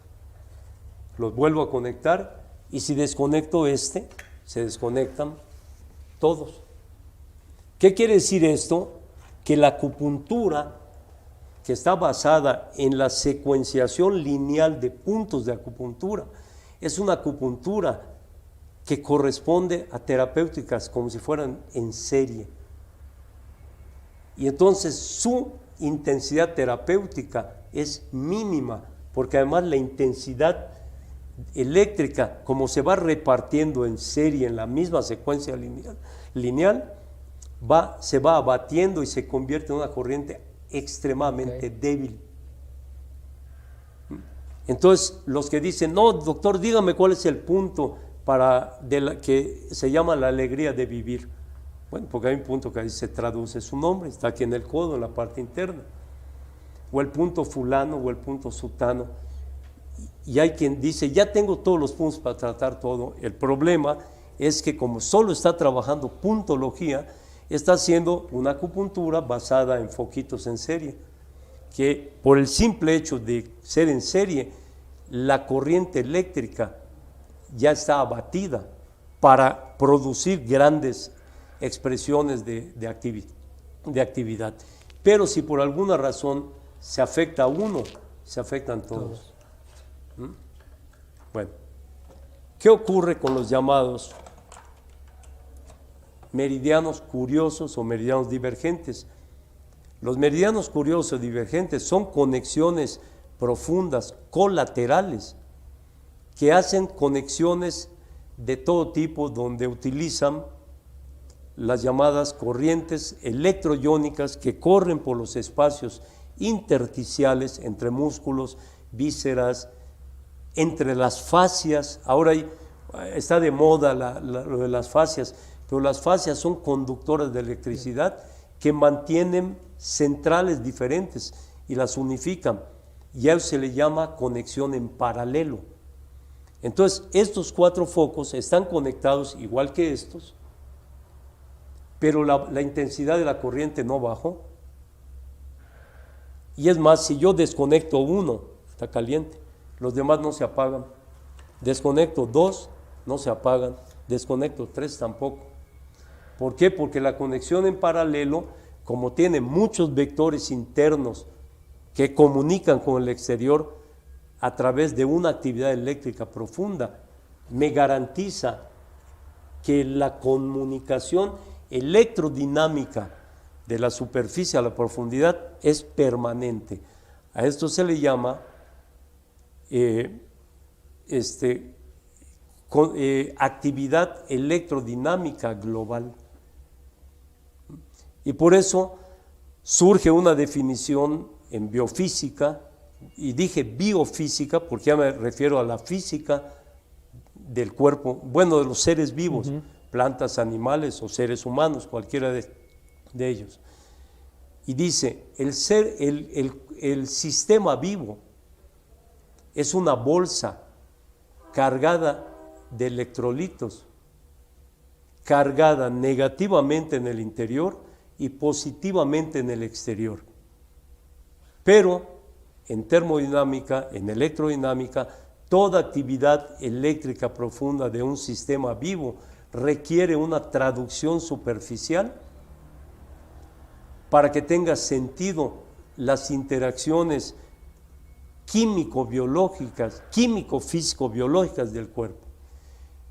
Los vuelvo a conectar y si desconecto se desconectan todos. ¿Qué quiere decir esto? Que la acupuntura, que está basada en la secuenciación lineal de puntos de acupuntura, es una acupuntura que corresponde a terapéuticas como si fueran en serie. Y entonces su intensidad terapéutica es mínima, porque además la intensidad eléctrica, como se va repartiendo en serie en la misma secuencia lineal, se va abatiendo y se convierte en una corriente extremadamente débil. Entonces, los que dicen, no, doctor, dígame cuál es el punto que se llama la alegría de vivir. Bueno, porque hay un punto que ahí se traduce su nombre, está aquí en el codo, en la parte interna. O el punto fulano o el punto sutano. Y hay quien dice, ya tengo todos los puntos para tratar todo. El problema es que como solo está trabajando puntología, está haciendo una acupuntura basada en foquitos en serie, que por el simple hecho de ser en serie, la corriente eléctrica ya está abatida para producir grandes expresiones de actividad. Pero si por alguna razón se afecta a uno, se afectan todos. Bueno, ¿qué ocurre con los llamados meridianos curiosos o meridianos divergentes? Los meridianos curiosos o divergentes son conexiones profundas, colaterales, que hacen conexiones de todo tipo donde utilizan las llamadas corrientes electroiónicas que corren por los espacios intersticiales entre músculos, vísceras, entre las fascias. Ahora está de moda lo de las fascias, pero las fascias son conductoras de electricidad que mantienen centrales diferentes y las unifican, y a eso se le llama conexión en paralelo. Entonces, estos 4 focos están conectados igual que estos, pero la intensidad de la corriente no bajó. Y es más, si yo desconecto uno, está caliente, los demás no se apagan. Desconecto 2, no se apagan. Desconecto 3, tampoco. ¿Por qué? Porque la conexión en paralelo, como tiene muchos vectores internos que comunican con el exterior a través de una actividad eléctrica profunda, me garantiza que la comunicación electrodinámica de la superficie a la profundidad es permanente. A esto se le llama actividad electrodinámica global. Y por eso surge una definición en biofísica, y dije biofísica porque ya me refiero a la física del cuerpo, bueno, de los seres vivos, plantas, animales o seres humanos, cualquiera de ellos. Y dice, el sistema vivo es una bolsa cargada de electrolitos, cargada negativamente en el interior y positivamente en el exterior. Pero en termodinámica, en electrodinámica, toda actividad eléctrica profunda de un sistema vivo requiere una traducción superficial para que tenga sentido las interacciones químico-biológicas, químico-físico-biológicas del cuerpo.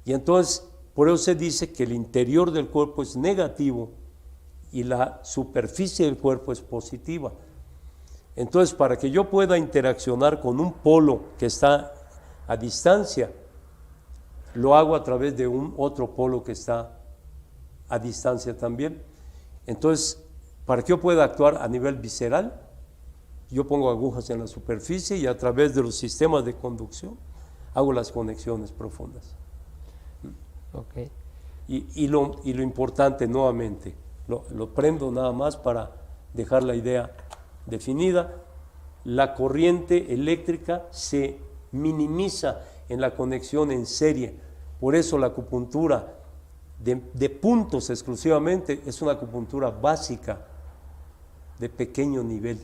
Y entonces, por eso se dice que el interior del cuerpo es negativo y la superficie del cuerpo es positiva. Entonces, para que yo pueda interaccionar con un polo que está a distancia, lo hago a través de un otro polo que está a distancia también. Entonces, para que yo pueda actuar a nivel visceral, yo pongo agujas en la superficie y a través de los sistemas de conducción hago las conexiones profundas. Okay. Y lo importante, nuevamente, lo prendo nada más para dejar la idea definida, la corriente eléctrica se minimiza en la conexión en serie. Por eso la acupuntura de puntos exclusivamente es una acupuntura básica de pequeño nivel.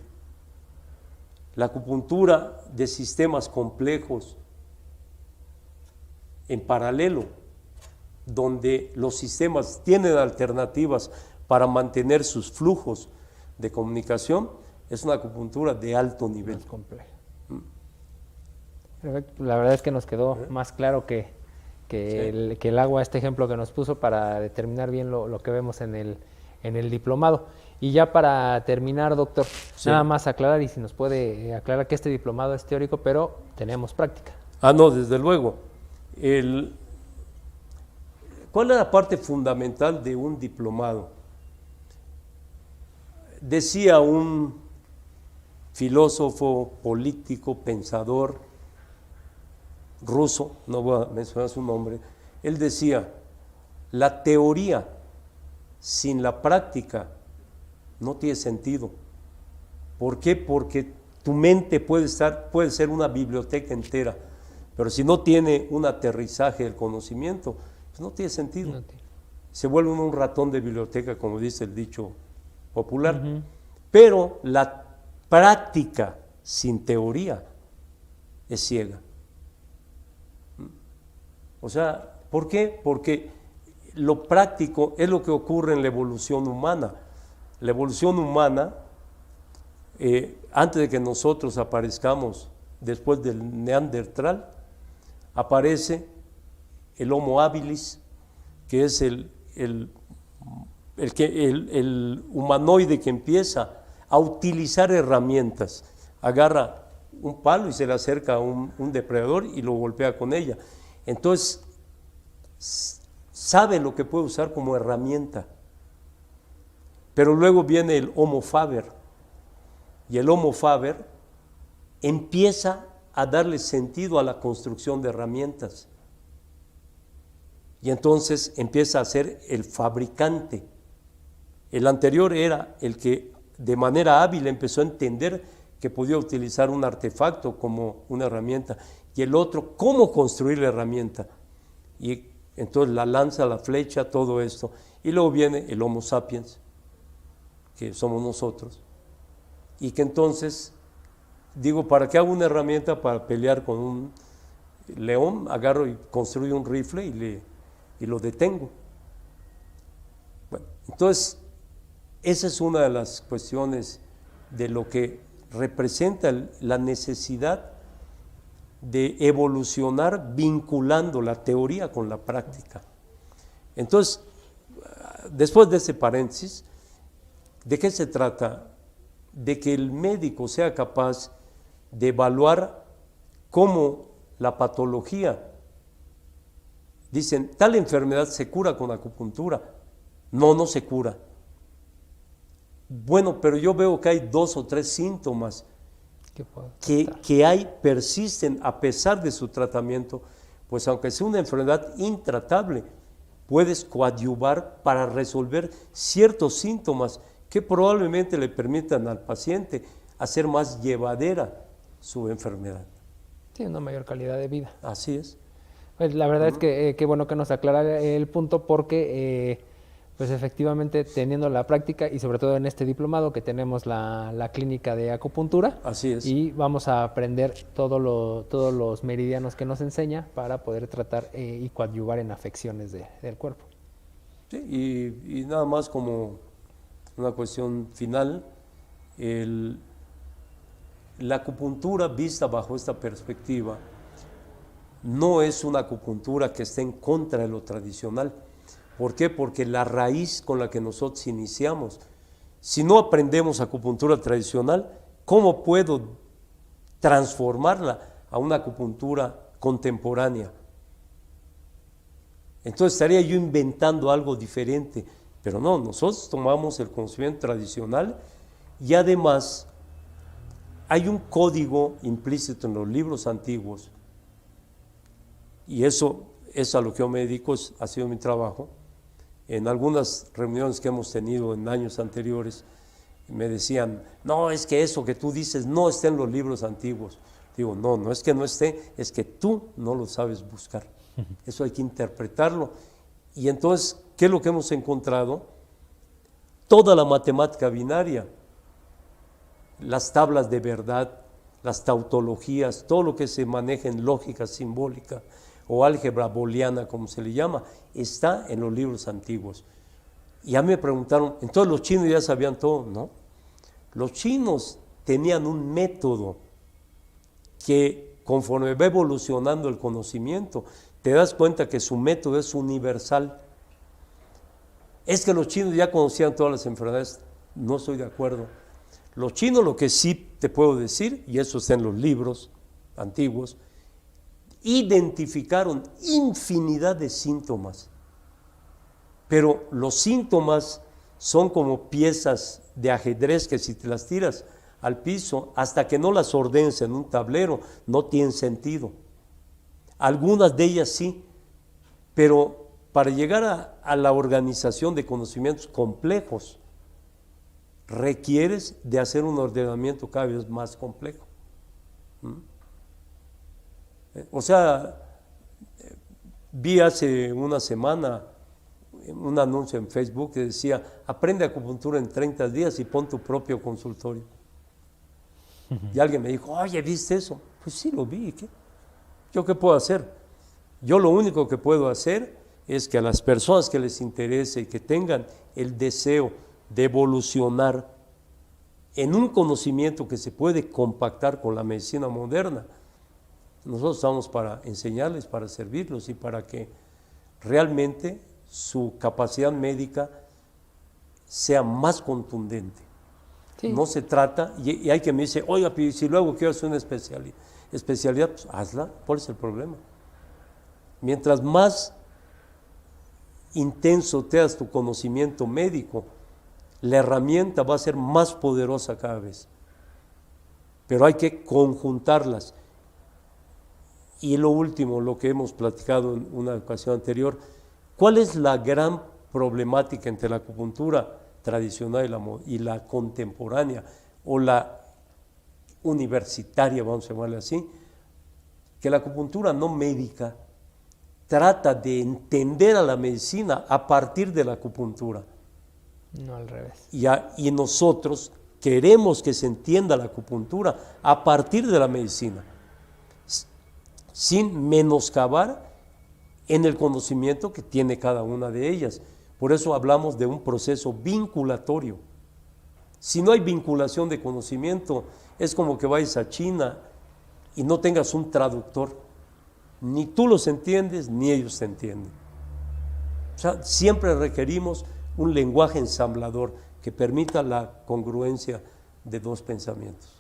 La acupuntura de sistemas complejos en paralelo, donde los sistemas tienen alternativas para mantener sus flujos de comunicación, es una acupuntura de alto nivel. Más compleja. Perfecto. La verdad es que nos quedó más claro que el agua, este ejemplo que nos puso para determinar bien lo que vemos en el diplomado. Y ya para terminar, doctor, nada más aclarar, y si nos puede aclarar que este diplomado es teórico, pero tenemos práctica. No, desde luego. ¿Cuál es la parte fundamental de un diplomado? Decía un filósofo, político, pensador ruso, no voy a mencionar su nombre, Él decía, la teoría sin la práctica no tiene sentido. ¿Por qué? Porque tu mente puede ser una biblioteca entera, pero si no tiene un aterrizaje del conocimiento, pues no tiene sentido. No tiene. Se vuelve un ratón de biblioteca, como dice el dicho popular. Pero la práctica sin teoría es ciega. O sea, ¿por qué? Porque lo práctico es lo que ocurre en la evolución humana. La evolución humana, antes de que nosotros aparezcamos, después del Neandertal, aparece el Homo habilis, que es el humanoide que empieza a utilizar herramientas. Agarra un palo y se le acerca a un depredador y lo golpea con ella. Entonces, sabe lo que puede usar como herramienta. Pero luego viene el Homo faber, y el Homo faber empieza a darle sentido a la construcción de herramientas. Y entonces empieza a ser el fabricante. El anterior era el que de manera hábil empezó a entender que podía utilizar un artefacto como una herramienta, y el otro, cómo construir la herramienta. Y entonces la lanza, la flecha, todo esto. Y luego viene el Homo sapiens, que somos nosotros, y que entonces, digo, ¿para qué hago una herramienta para pelear con un león? Agarro y construyo un rifle y lo detengo. Bueno, entonces, esa es una de las cuestiones de lo que representa la necesidad de evolucionar vinculando la teoría con la práctica. Entonces, después de ese paréntesis, ¿de qué se trata? De que el médico sea capaz de evaluar cómo la patología, dicen, tal enfermedad se cura con acupuntura. No se cura. Bueno, pero yo veo que hay 2 o 3 síntomas que persisten a pesar de su tratamiento, pues aunque sea una enfermedad intratable, puedes coadyuvar para resolver ciertos síntomas que probablemente le permitan al paciente hacer más llevadera su enfermedad. Sí, una mayor calidad de vida. Así es. Pues la verdad es que qué bueno que nos aclara el punto, porque pues efectivamente teniendo la práctica y sobre todo en este diplomado que tenemos la clínica de acupuntura. Así es. Y vamos a aprender todos los meridianos que nos enseña para poder tratar y coadyuvar en afecciones del cuerpo. Sí, y nada más como una cuestión final, la acupuntura vista bajo esta perspectiva no es una acupuntura que esté en contra de lo tradicional. ¿Por qué? Porque la raíz con la que nosotros iniciamos, si no aprendemos acupuntura tradicional, ¿cómo puedo transformarla a una acupuntura contemporánea? Entonces estaría yo inventando algo diferente, pero no, nosotros tomamos el conocimiento tradicional y además hay un código implícito en los libros antiguos, y eso es a lo que yo me dedico, ha sido mi trabajo. En algunas reuniones que hemos tenido en años anteriores, me decían, no, es que eso que tú dices no está en los libros antiguos. Digo, no es que no esté, es que tú no lo sabes buscar. Eso hay que interpretarlo. Y entonces, ¿qué es lo que hemos encontrado? Toda la matemática binaria, las tablas de verdad, las tautologías, todo lo que se maneja en lógica simbólica o álgebra booleana, como se le llama, está en los libros antiguos. Y ya me preguntaron, entonces los chinos ya sabían todo, ¿no? Los chinos tenían un método que conforme va evolucionando el conocimiento, te das cuenta que su método es universal. Es que los chinos ya conocían todas las enfermedades, no estoy de acuerdo. Los chinos, lo que sí te puedo decir, y eso está en los libros antiguos, identificaron infinidad de síntomas, pero los síntomas son como piezas de ajedrez que si te las tiras al piso, hasta que no las ordenes en un tablero, no tienen sentido. Algunas de ellas sí, Pero para llegar a la organización de conocimientos complejos, requieres de hacer un ordenamiento cada vez más complejo. O sea, vi hace una semana un anuncio en Facebook que decía, aprende acupuntura en 30 días y pon tu propio consultorio. Y alguien me dijo, oye, ¿viste eso? Pues sí, lo vi. ¿Qué? ¿Yo qué puedo hacer? Yo lo único que puedo hacer es que a las personas que les interese y que tengan el deseo de evolucionar en un conocimiento que se puede compactar con la medicina moderna, nosotros estamos para enseñarles, para servirlos y para que realmente su capacidad médica sea más contundente. Sí. No se trata, y hay quien me dice, oiga, si luego quiero hacer una especialidad, pues hazla, ¿cuál es el problema? Mientras más intenso tengas tu conocimiento médico, la herramienta va a ser más poderosa cada vez. Pero hay que conjuntarlas. Y lo último, lo que hemos platicado en una ocasión anterior, ¿cuál es la gran problemática entre la acupuntura tradicional y la contemporánea o la universitaria, vamos a llamarle así? Que la acupuntura no médica trata de entender a la medicina a partir de la acupuntura. No al revés. Y nosotros queremos que se entienda la acupuntura a partir de la medicina, sin menoscabar en el conocimiento que tiene cada una de ellas. Por eso hablamos de un proceso vinculatorio. Si no hay vinculación de conocimiento, es como que vayas a China y no tengas un traductor. Ni tú los entiendes, ni ellos te entienden. O sea, siempre requerimos un lenguaje ensamblador que permita la congruencia de dos pensamientos.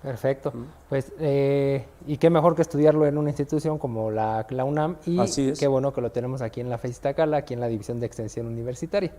Perfecto. Pues, y qué mejor que estudiarlo en una institución como la UNAM, y qué bueno que lo tenemos aquí en la FES Iztacala, aquí en la División de Extensión Universitaria.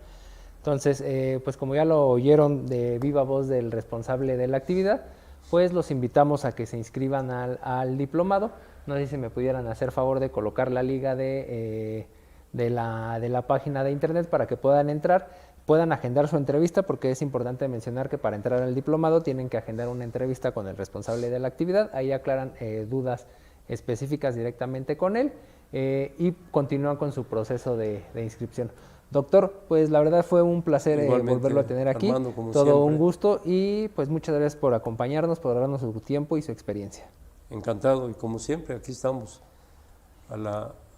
Entonces, pues como ya lo oyeron de viva voz del responsable de la actividad, pues los invitamos a que se inscriban al diplomado. No sé si me pudieran hacer favor de colocar la liga de la página de internet para que puedan entrar, puedan agendar su entrevista, porque es importante mencionar que para entrar al diplomado tienen que agendar una entrevista con el responsable de la actividad. Ahí aclaran dudas específicas directamente con él y continúan con su proceso de inscripción. Doctor, pues la verdad fue un placer volverlo a tener aquí, Armando, todo siempre. Un gusto, y pues muchas gracias por acompañarnos, por darnos su tiempo y su experiencia. Encantado, y como siempre aquí estamos,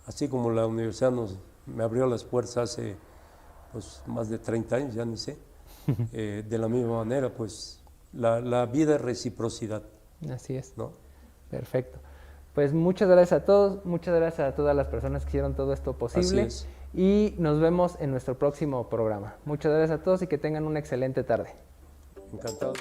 así como la universidad me abrió las puertas hace pues, más de 30 años, ya ni sé, de la misma manera, pues la vida es reciprocidad. Así es, ¿no? Perfecto. Pues muchas gracias a todos, muchas gracias a todas las personas que hicieron todo esto posible. Así es. Y nos vemos en nuestro próximo programa. Muchas gracias a todos y que tengan una excelente tarde. Encantado.